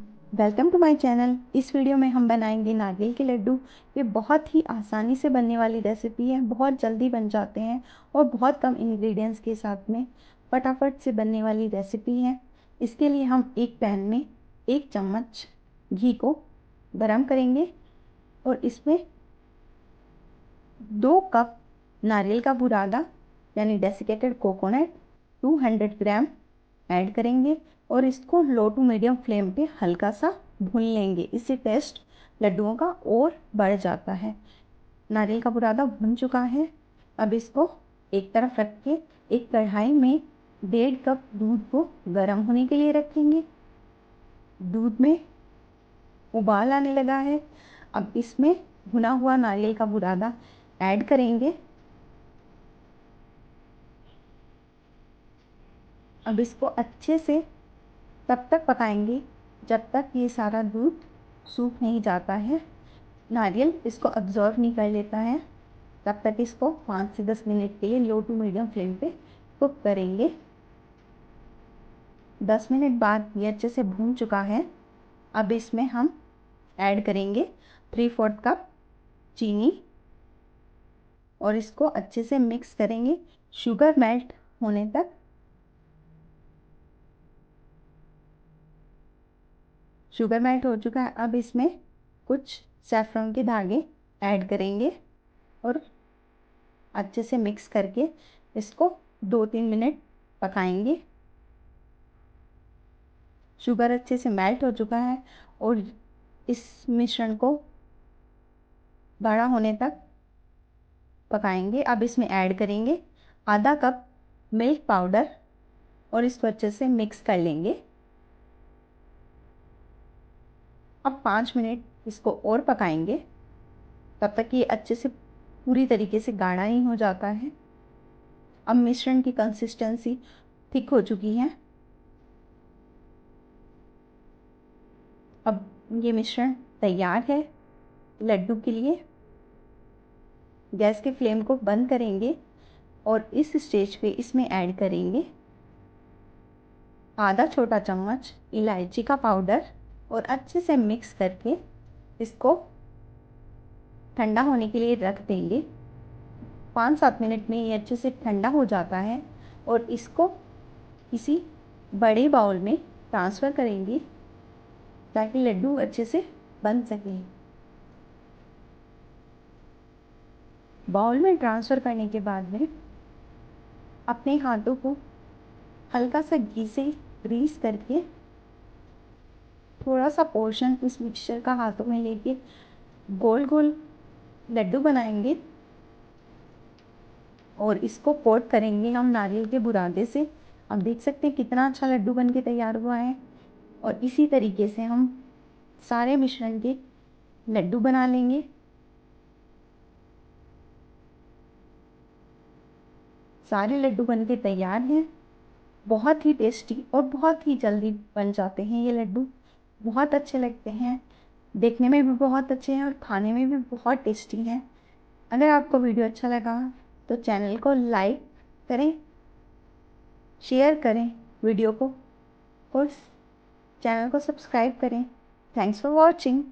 Welcome to my channel. इस video में हम बनाएंगे नारियल के लड्डू। ये बहुत ही आसानी से बनने वाली रेसिपी है, बहुत जल्दी बन जाते हैं और बहुत कम इंग्रेडिएंट्स के साथ में फटाफट से बनने वाली रेसिपी है। इसके लिए हम एक पैन में 1 चम्मच घी को गरम करेंगे और इसमें 2 कप नारियल का बुरादा यानी डेसिकेटेड कोकोनट 200 ग्राम ऐड करेंगे और इसको लो टू मीडियम फ्लेम पे हल्का सा भून लेंगे। इससे टेस्ट लड्डुओं का और बढ़ जाता है। नारियल का बुरादा भुन चुका है। अब इसको एक तरफ रख के एक कढ़ाई में 1.5 कप दूध को गर्म होने के लिए रखेंगे। दूध में उबाल आने लगा है। अब इसमें भुना हुआ नारियल का बुरादा ऐड करेंगे। अब इसको अच्छे से तब तक पकाएंगे जब तक ये सारा दूध सूख नहीं जाता है, नारियल इसको अब्जॉर्ब नहीं कर लेता है। तब तक इसको 5 से 10 मिनट के लिए लो टू मीडियम फ्लेम पे कुक करेंगे। 10 मिनट बाद ये अच्छे से भून चुका है। अब इसमें हम ऐड करेंगे 3/4 कप चीनी और इसको अच्छे से मिक्स करेंगे शुगर मेल्ट होने तक। शुगर मेल्ट हो चुका है। अब इसमें कुछ सैफ़रन के धागे ऐड करेंगे और अच्छे से मिक्स करके इसको 2-3 मिनट पकाएंगे। शुगर अच्छे से मेल्ट हो चुका है और इस मिश्रण को गाढ़ा होने तक पकाएंगे। अब इसमें ऐड करेंगे आधा कप मिल्क पाउडर और इसको अच्छे से मिक्स कर लेंगे। अब 5 मिनट इसको और पकाएंगे तब तक ये अच्छे से पूरी तरीके से गाढ़ा नहीं हो जाता है। अब मिश्रण की कंसिस्टेंसी थिक हो चुकी है। अब ये मिश्रण तैयार है लड्डू के लिए। गैस के फ्लेम को बंद करेंगे और इस स्टेज पे इसमें ऐड करेंगे आधा छोटा चम्मच इलायची का पाउडर और अच्छे से मिक्स करके इसको ठंडा होने के लिए रख देंगे। 5-7 मिनट में ये अच्छे से ठंडा हो जाता है और इसको किसी बड़े बाउल में ट्रांसफ़र करेंगे ताकि लड्डू अच्छे से बन सके। बाउल में ट्रांसफ़र करने के बाद में अपने हाथों को हल्का सा घी से ग्रीस करके थोड़ा सा पोर्शन इस मिक्सचर का हाथों में लेके गोल गोल लड्डू बनाएंगे और इसको कोट करेंगे हम नारियल के बुरादे से। आप देख सकते हैं कितना अच्छा लड्डू बन के तैयार हुआ है। और इसी तरीके से हम सारे मिश्रण के लड्डू बना लेंगे। सारे लड्डू बन के तैयार हैं। बहुत ही टेस्टी और बहुत ही जल्दी बन जाते हैं ये लड्डू। बहुत अच्छे लगते हैं, देखने में भी बहुत अच्छे हैं और खाने में भी बहुत टेस्टी हैं। अगर आपको वीडियो अच्छा लगा तो चैनल को लाइक करें, शेयर करें वीडियो को और चैनल को सब्सक्राइब करें। Thanks for watching.